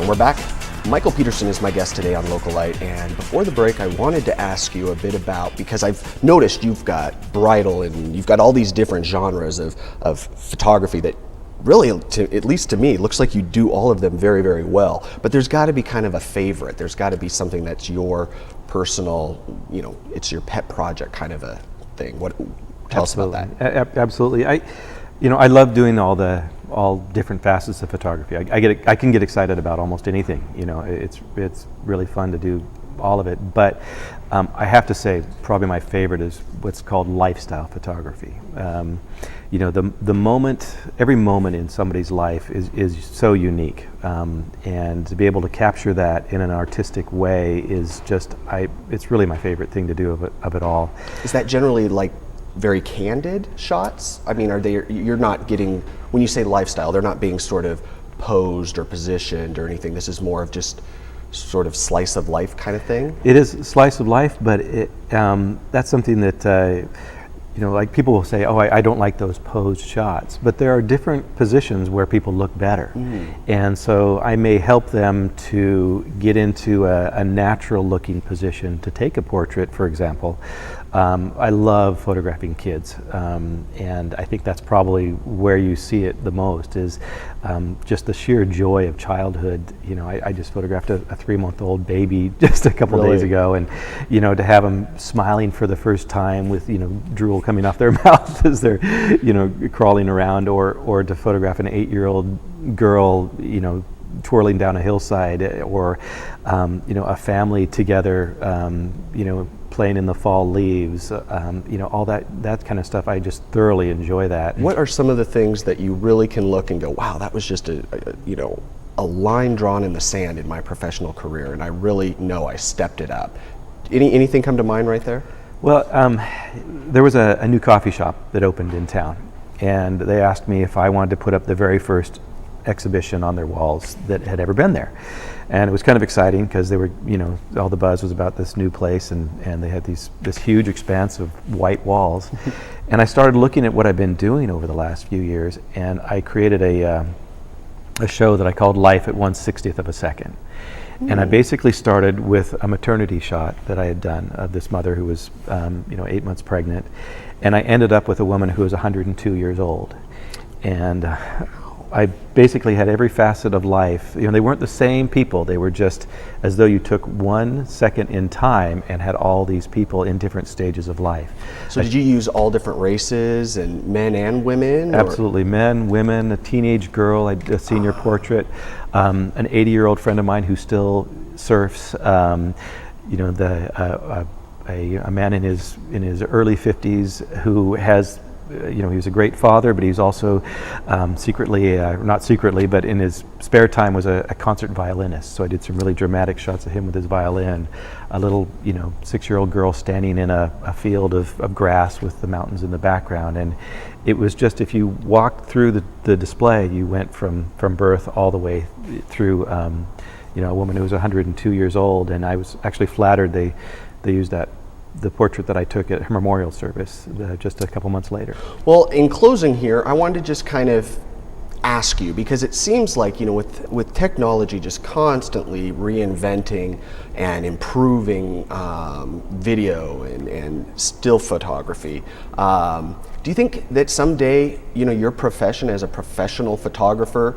And we're back. Michael Peterson is my guest today on Localite, and before the break I wanted to ask you a bit about, because I've noticed you've got bridal and you've got all these different genres of photography that really, at least to me, looks like you do all of them very, very well. But there's got to be kind of a favorite. There's got to be something that's your personal, it's your pet project kind of a thing. Tell us about that. Absolutely. I love doing all different facets of photography. I can get excited about almost anything. It's really fun to do all of it. But I have to say, probably my favorite is what's called lifestyle photography. The moment, every moment in somebody's life is so unique, and to be able to capture that in an artistic way is just, it's really my favorite thing to do of it all. Is that generally like very candid shots? I mean, you're not getting, when you say lifestyle, they're not being sort of posed or positioned or anything. This is more of just sort of slice of life kind of thing? It is slice of life, but that's something that, like people will say, oh, I don't like those posed shots, but there are different positions where people look better. And so I may help them to get into a natural looking position to take a portrait, for example. I love photographing kids, and I think that's probably where you see it the most, is just the sheer joy of childhood. I just photographed a 3-month-old baby just a couple days ago, and to have them smiling for the first time with drool coming off their mouth as they're crawling around, or to photograph an 8-year-old girl twirling down a hillside, or a family together playing in the fall leaves, all that kind of stuff. I just thoroughly enjoy that. What are some of the things that you really can look and go, wow, that was just a line drawn in the sand in my professional career, and I really know I stepped it up? Anything come to mind right there? Well, there was a new coffee shop that opened in town, and they asked me if I wanted to put up the very first exhibition on their walls that had ever been there. And it was kind of exciting because they were, all the buzz was about this new place, and they had this huge expanse of white walls. And I started looking at what I've been doing over the last few years, and I created a show that I called Life at 1/60th of a second. And I basically started with a maternity shot that I had done of this mother who was 8 months pregnant, and I ended up with a woman who was 102 years old. And I basically had every facet of life. They weren't the same people. They were just as though you took 1 second in time and had all these people in different stages of life. So did you use all different races, and men and women? Absolutely, men, women, a teenage girl, a senior portrait, an 80-year-old friend of mine who still surfs, a man in his early 50s who has, he was a great father, but he's also secretly, not secretly, but in his spare time was a concert violinist. So I did some really dramatic shots of him with his violin. A little, 6-year-old girl standing in a field of grass with the mountains in the background. And it was just, if you walked through the display, you went from birth all the way through, a woman who was 102 years old. And I was actually flattered they used the portrait that I took at her memorial service just a couple months later. Well, in closing here, I wanted to just kind of ask you, because it seems like, with technology just constantly reinventing and improving video and still photography, do you think that someday, your profession as a professional photographer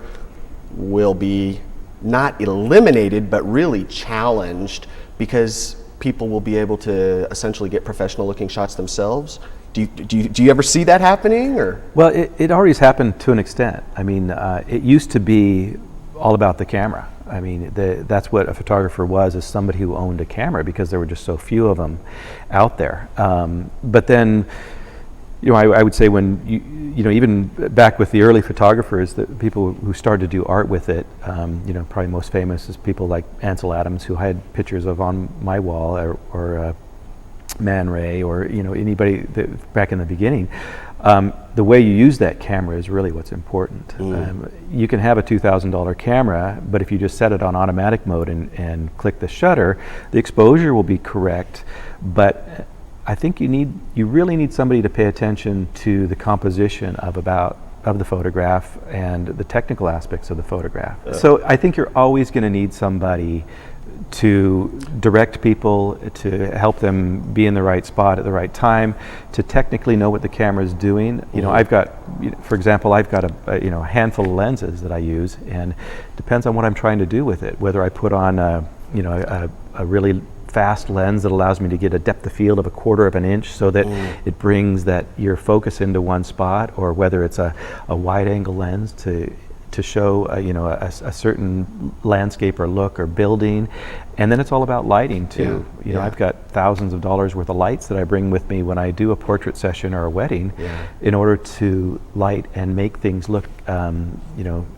will be not eliminated, but really challenged, because people will be able to essentially get professional looking shots themselves? Do you ever see that happening? Or? Well, it already's happened to an extent. I mean, it used to be all about the camera. I mean, that's what a photographer was, is somebody who owned a camera, because there were just so few of them out there. But then, I would say when even back with the early photographers, the people who started to do art with it, probably most famous is people like Ansel Adams, who I had pictures of on my wall, or Man Ray, or anybody that back in the beginning. The way you use that camera is really what's important. You can have a $2,000 camera, but if you just set it on automatic mode and click the shutter, the exposure will be correct, but I think you really need somebody to pay attention to the composition of about of the photograph and the technical aspects of the photograph. So I think you're always going to need somebody to direct people, to help them be in the right spot at the right time, to technically know what the camera is doing. You know, I've got, for example, I've got a handful of lenses that I use, and depends on what I'm trying to do with it. Whether I put on a really fast lens that allows me to get a depth of field of 1/4 of an inch, so that it brings your focus into one spot, or whether it's a wide angle lens to show a certain landscape or look or building. And then it's all about lighting too. You know, I've got thousands of dollars worth of lights that I bring with me when I do a portrait session or a wedding, in order to light and make things look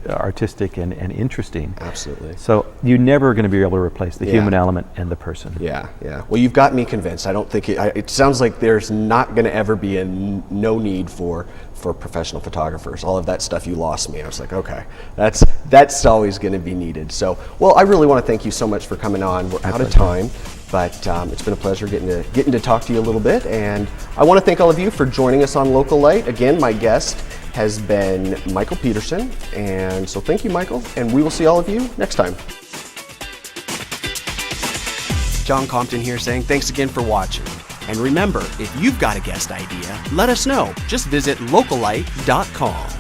artistic and interesting. Absolutely. So you're never going to be able to replace the human element and the person. Yeah. Well, you've got me convinced. I don't think it sounds like there's not going to ever be no need for professional photographers. All of that stuff, you lost me. I was like, okay, that's always going to be needed. So, well, I really want to thank you so much for coming on. We're out of time, but it's been a pleasure getting to talk to you a little bit. And I want to thank all of you for joining us on Localite. Again, my guest has been Michael Peterson, and so thank you, Michael, and we will see all of you next time. John Compton here saying thanks again for watching. And remember, if you've got a guest idea, let us know. Just visit localite.com.